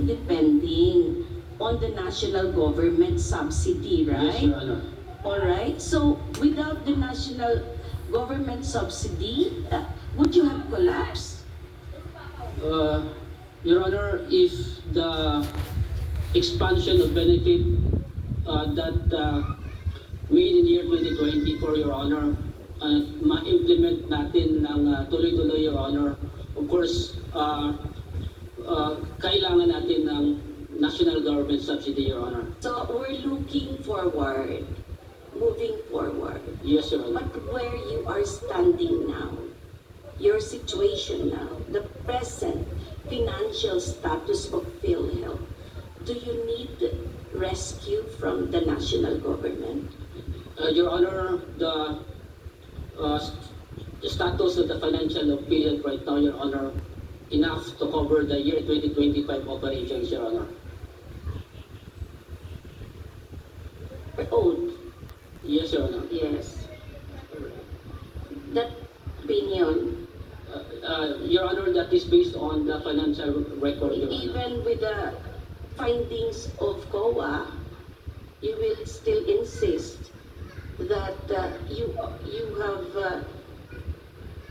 depending on the national government subsidy, right? Yes, Your Honor. All right. So without the national government subsidy, would you have collapsed? Your Honor, if the expansion of benefit that made in year 2020 for Your Honor, ma-implement natin ng tuloy-tuloy, Your Honor, of course, kailangan natin ng national government subsidy, Your Honor. So we're looking forward, moving forward. Yes, Your Honor. But where you are standing now, your situation now, the present financial status of PhilHealth, do you need rescue from the national government? Your Honor, the status of the financial of PhilHealth right now, Your Honor, enough to cover the year 2025 operations, Your Honor. Old, Yes, Your Honor. yes. That opinion, Your Honor, that is based on the financial record, Your Honor. even with the findings of COA, you will still insist that you have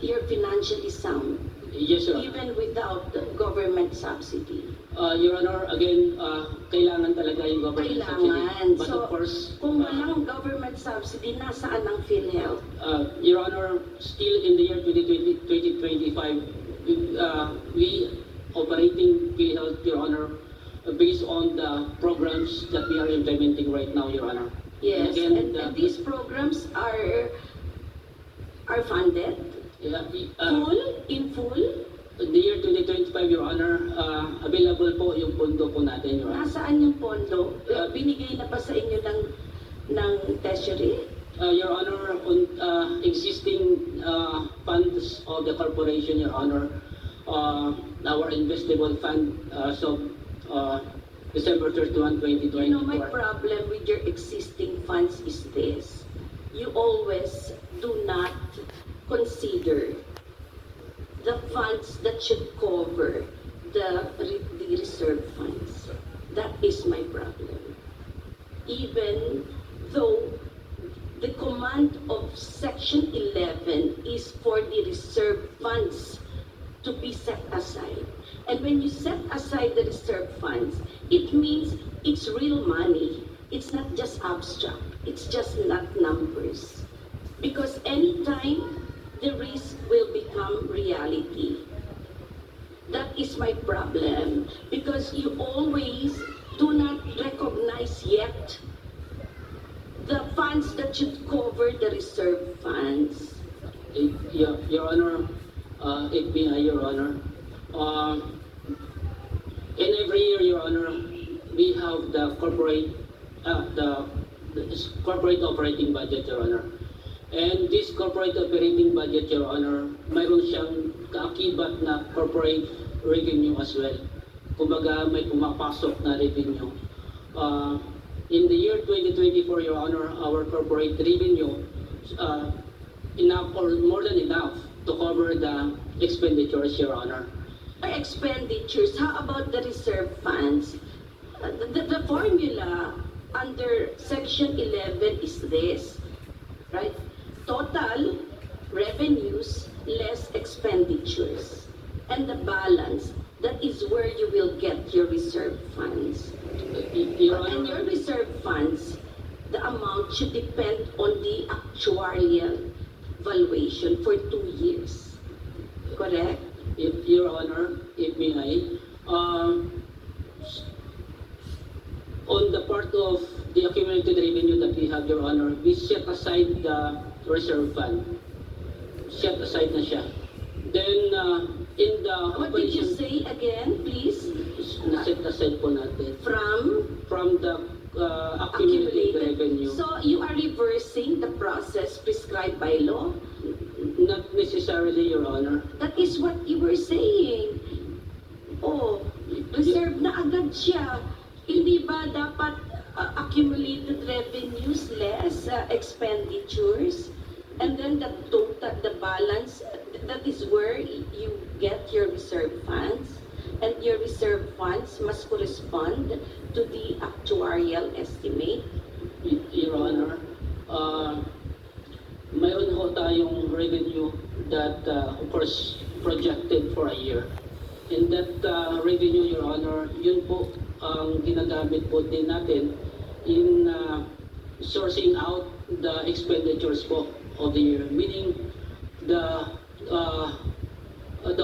you're financially sound, Yes, Your Honor. even without the government subsidy. Your Honor, again, kailangan talaga yung government Kailangan. subsidy. But So, of course, kung walang government subsidy, nasaan ang PhilHealth? Your Honor, still in the year 2025, we operating PhilHealth, Your Honor, based on the programs that we are implementing right now, Your Honor. Yes, Again, and these programs are funded full, in full. in the year 2025, Your Honor, available po yung pondo po natin, Your Honor. Nasaan yung pondo? Binigay na pa sa inyo ng treasury? Your Honor, on existing funds of the corporation, Your Honor, our investable fund so December 31, 2024. You know, my problem with your existing funds is this. You always do not consider the funds that should cover the reserve funds. That is my problem. Even though the command of Section 11 is for the reserve funds to be set aside. And when you set aside the reserve funds, it means it's real money. It's not just abstract. It's just not numbers. Because anytime the risk will become reality. That is my problem. Because you always do not recognize yet the funds that should cover the reserve funds. Your Honor, FBI, Your Honor, in every year, Your Honor, we have the corporate operating budget, Your Honor. And this corporate operating budget, Your Honor, mayroon siyang kaakibat na corporate revenue as well. Kumbaga, may pumapasok na revenue. In the year 2024, Your Honor, our corporate revenue enough or more than enough to cover the expenditures, Your Honor. Expenditures, how about the reserve funds? The formula under Section 11 is this, right? Total revenues less expenditures. And the balance, that is where you will get your reserve funds. Your And your Honor, reserve funds, the amount should depend on the actuarial valuation for 2 years. Correct? Your Honor, if may I, on the part of the accumulated revenue that we have, Your Honor, we set aside the reserve fund. Set aside na siya. Then, in the What did you operation, say again, please? na-set aside po natin From from the accumulated revenue. So you are reversing the process prescribed by law? Not necessarily, Your Honor. That is what you were saying. Oh, reserve na agad siya. Hindi ba dapat accumulated revenues less expenditures? And then the total, the balance, that is where you get your reserve funds. and your reserve funds must correspond to the actuarial estimate. Your Honor, mayroon ho tayong revenue that of course projected for a year. In that revenue, Your Honor, yun po ang ginagamit po din natin in sourcing out the expenditures po of the year, meaning the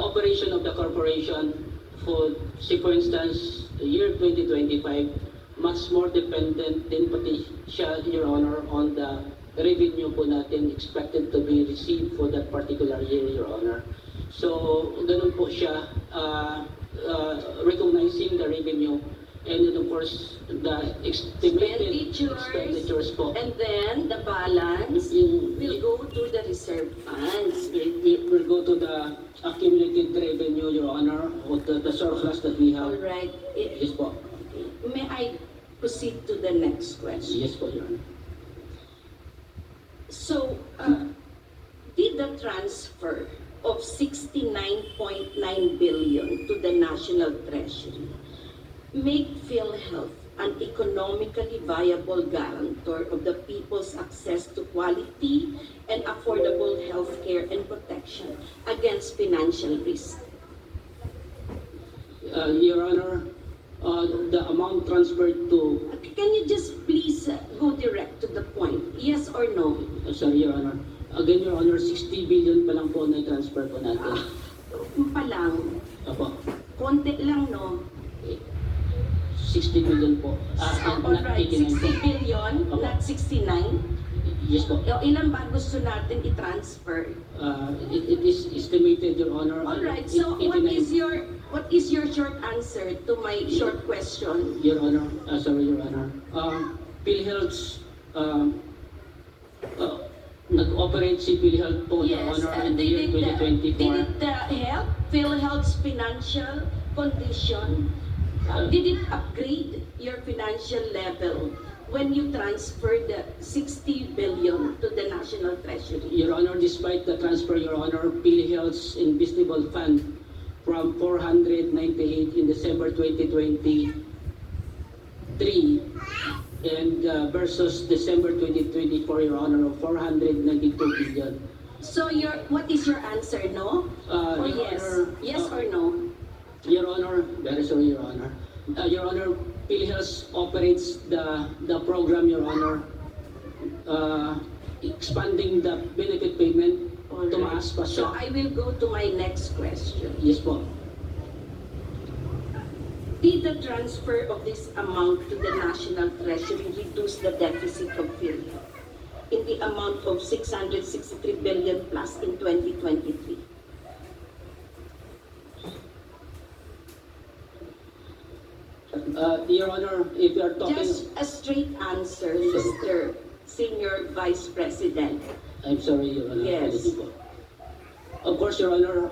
operation of the corporation for, say for instance, the year 2025, much more dependent din pati siya, Your Honor, on the revenue po natin expected to be received for that particular year, Your Honor. So, ganun po siya, recognizing the revenue and then of course the estimated expenditures po. And then the balance will go to the reserve funds. It will go to the accumulated revenue, Your Honor, or the surplus that we have. All right. Yes po. May I proceed to the next question? Yes po, Your Honor. So, did the transfer of 69.9 billion to the National Treasury make PhilHealth an economically viable guarantor of the people's access to quality and affordable health care and protection against financial risk? Your Honor, the amount transferred to, Can you just please go direct to the point? Yes or no? sorry, Your Honor. Again, Your Honor, 60 billion pa lang po na transfer po natin. Pa lang, Opo, konti lang, no? 60 billion po. All right, 60 billion, Opo. not 69. Yes po. Ilan ba gusto natin i-transfer? It is estimated, Your Honor. All right, so what is your short answer to my short question? Your Honor, sorry, Your Honor. PhilHealth's, nag-operate si PhilHealth po, Your Honor, in the year 2024. Did it help PhilHealth's financial condition? Did it upgrade your financial level when you transferred the 60 billion to the National Treasury? Your Honor, despite the transfer, Your Honor, PhilHealth's investable fund from 498 in December 2023 and versus December 2024, Your Honor, of 492 billion. So what is your answer? No or Your yes? Honor, Yes or no? Your Honor, very sorry, Your Honor. Your Honor, PhilHealth operates the program, Your Honor, expanding the benefit payment. All right. Tumaas pa So siya. I will go to my next question. Yes po. Did the transfer of this amount to the National Treasury reduce the deficit of PhilHealth in the amount of 663 billion plus in 2023? Your Honor, if you are talking, Just a straight answer, Mr. Senior Vice President. I'm sorry, Your Honor. Yes. Apology po. Of course, Your Honor,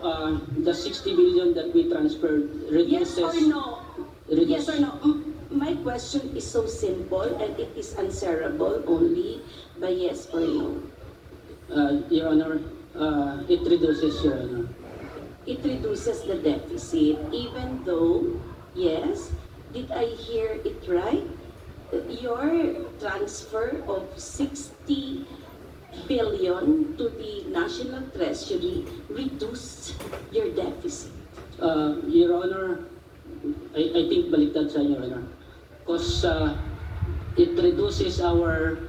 the 60 billion that we transferred Yes reduces. or no? Yes or no? My question is so simple and it is answerable only by yes or no. Your Honor, it reduces, Your Honor. It reduces the deficit even though, yes, did I hear it right? Your transfer of 60 billion to the National Treasury reduced your deficit. Your Honor, I think baliktad sa Your Honor. Because it reduces our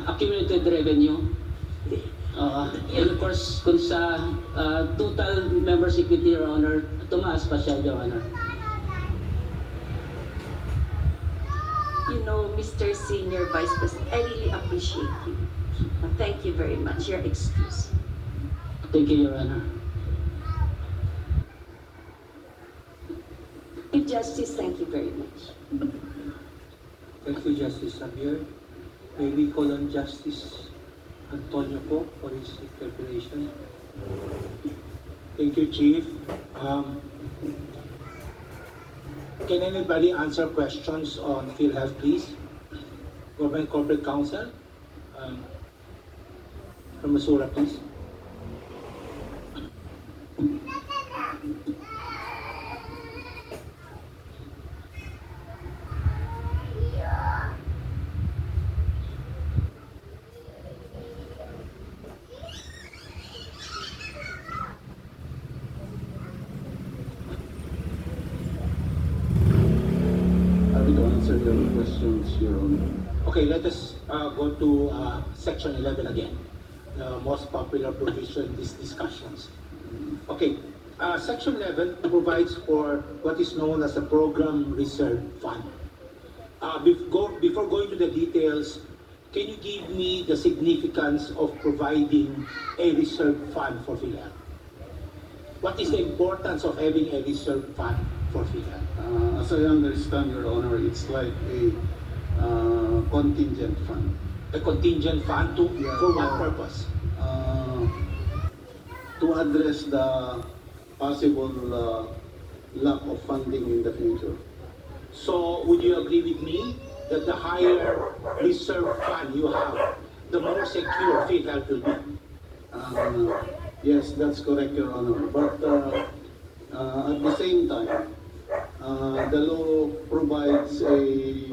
accumulated revenue. And of course, kung sa total members equity, Your Honor, tumaas pa siya, Your Honor. You know, Mr. Senior Vice President, I really appreciate you. Thank you very much. Your excuse. Thank you, Your Honor. Chief Justice, thank you very much. Thank you, Justice Javier. May we call on Justice Antonio po for his interpretation. Thank you, Chief. Can anybody answer questions on PhilHealth, please? Government Corporate Counsel? From Masura, please. further questions, Your Honor. Okay, let us go to section 11 again, the most popular provision in these discussions. Okay, section 11 provides for what is known as the Program Reserve Fund. Before going to the details, can you give me the significance of providing a reserve fund for PhilHealth? What is the importance of having a reserve fund for PhilHealth? As I understand, Your Honor, it's like a contingent fund. A contingent fund for what purpose? To address the possible lack of funding in the future. So, would you agree with me that the higher reserve fund you have, the more secure PhilHealth will be? Yes, that's correct, Your Honor. But at the same time, the law provides a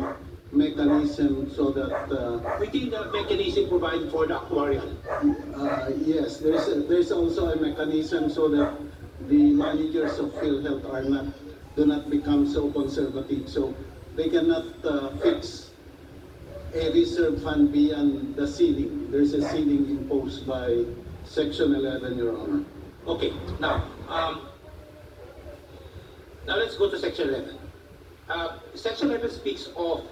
mechanism so that Within the mechanism provided for the actuarial. yes, there's also a mechanism so that the managers of PhilHealth do not become so conservative, so they cannot fix a reserve fund beyond the ceiling. There's a ceiling imposed by Section 11, Your Honor. Okay, now let's go to Section 11. Section 11 speaks of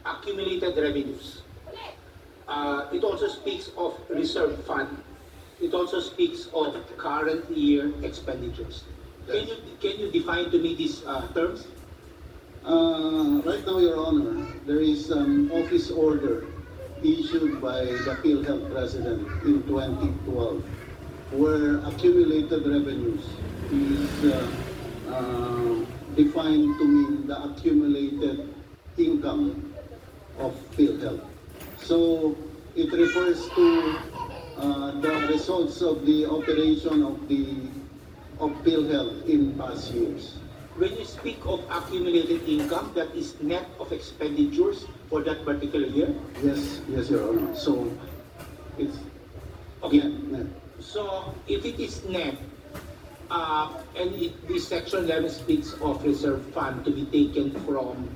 accumulated revenues. It also speaks of reserve fund. It also speaks of current year expenditures. Can you define to me these terms? Right now, Your Honor, there is an office order issued by the PhilHealth President in 2012 where accumulated revenues is defined to mean the accumulated income of PhilHealth. So it refers to the results of the operation of PhilHealth in past years. When you speak of accumulated income, that is net of expenditures for that particular year? Yes, Your Honor. So it's Okay. net. So if it is net, this section 11 speaks of reserve fund to be taken from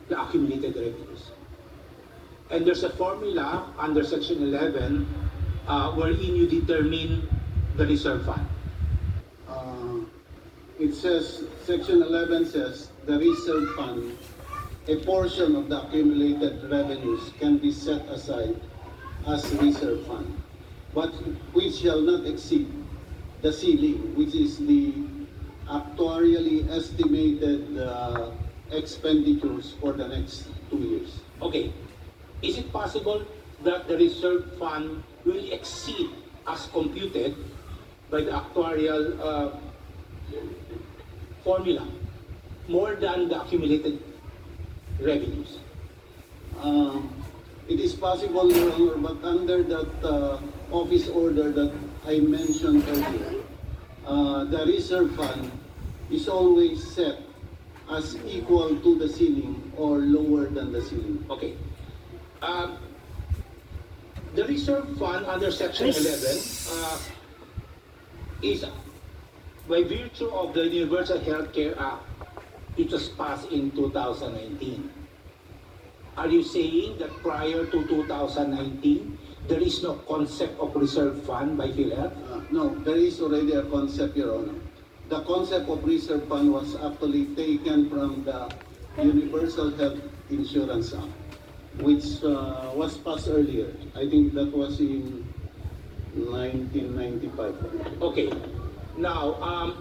the accumulated revenues. And there's a formula under section 11 wherein you determine the reserve fund. It says, Section 11 says, the reserve fund, a portion of the accumulated revenues can be set aside as reserve fund, but which shall not exceed the ceiling, which is the actuarially estimated expenditures for the next 2 years. Okay, is it possible that the reserve fund will exceed as computed by the actuarial formula more than the accumulated revenues? It is possible, Your Honor, but under that office order that I mentioned earlier, the reserve fund is always set as equal to the ceiling or lower than the ceiling. Okay. The reserve fund under section 11 is by virtue of the Universal Healthcare Act, it was passed in 2019. Are you saying that prior to 2019, there is no concept of reserve fund by PhilHealth? No, there is already a concept, Your Honor. The concept of reserve fund was actually taken from the Universal Health Insurance Act, which was passed earlier. I think that was in 1995. Okay. Now,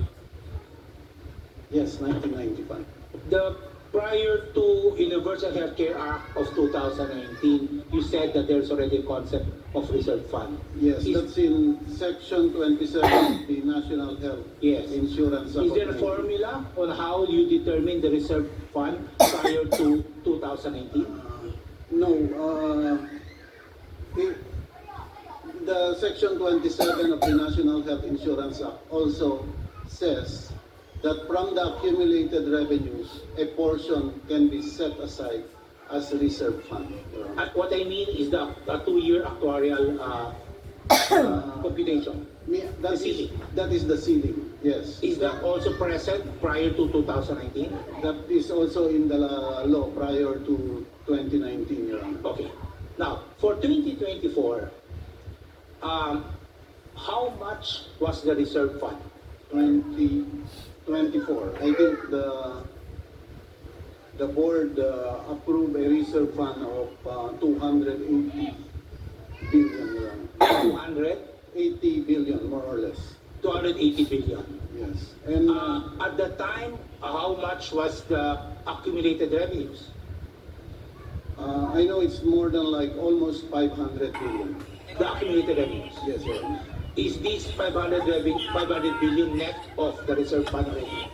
Yes, 1995. the prior to Universal Healthcare Act of 2019, you said that there's already a concept of reserve fund. Yes, Is- that's in Section 27 of the National Health Yes. Insurance Act. Is there a of 19. formula on how you determine the reserve fund prior to 2019? No, the Section 27 of the National Health Insurance Act also says that from the accumulated revenues, a portion can be set aside as a reserve fund. What I mean is the 2-year actuarial computation? That ceiling. is the ceiling, yes. Is that also present prior to 2019? That is also in the law prior to 2019, Your Honor. Okay. Now, for 2024, how much was the reserve fund? 2024, I think the board approved a reserve fund of 280 billion, Your Honor. 80 billion, more or less. 280 billion. Yes. And At the time, how much was the accumulated revenues? I know it's more than like almost 500 billion. The accumulated revenues. Yes, Your Honor. Is this 500 billion net of the reserve fund already?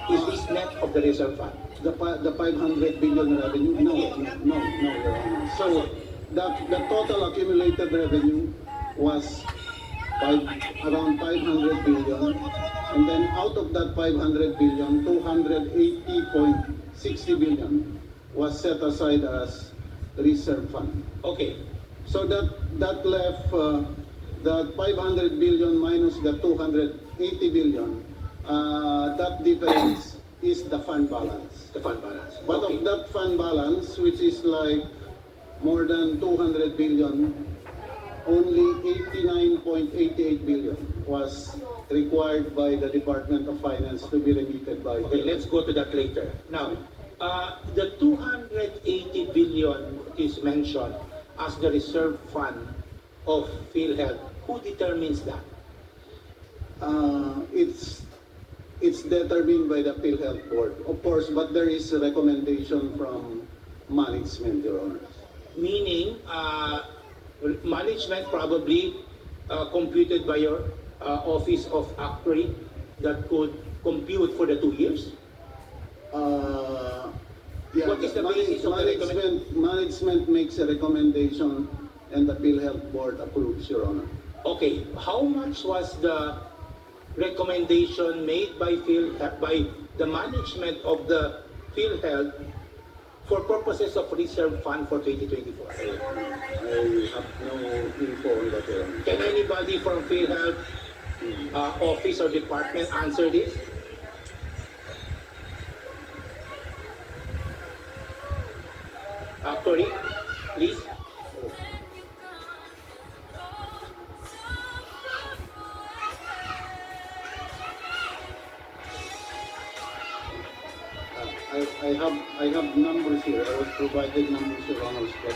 Is this net of the reserve fund? The 500 billion revenue? No, Your Honor. So the total accumulated revenue was around 500 billion, and then out of that 500 billion, 280.60 billion was set aside as reserve fund. Okay. So that left the 500 billion minus the 280 billion. That difference is the fund balance. The fund balance. But Okay. of that fund balance, which is like more than 200 billion, only 89.88 billion was required by the Department of Finance to be remitted by. Okay, let's go to that later. Now, the 280 billion is mentioned as the reserve fund of PhilHealth. Who determines that? It's determined by the PhilHealth Board, of course, but there is a recommendation from management, Your Honor. Meaning, management probably computed by your Office of Actuary that could compute for the 2 years? Yeah, What is the basis of the management makes a recommendation and the PhilHealth Board approves, Your Honor. Okay, how much was the recommendation made by the management of the PhilHealth for purposes of reserve fund for 2024? I have no info on that, Your Honor. Can anybody from PhilHealth office or department answer this? Actually, please. I have numbers here. I was provided numbers, Your Honor, but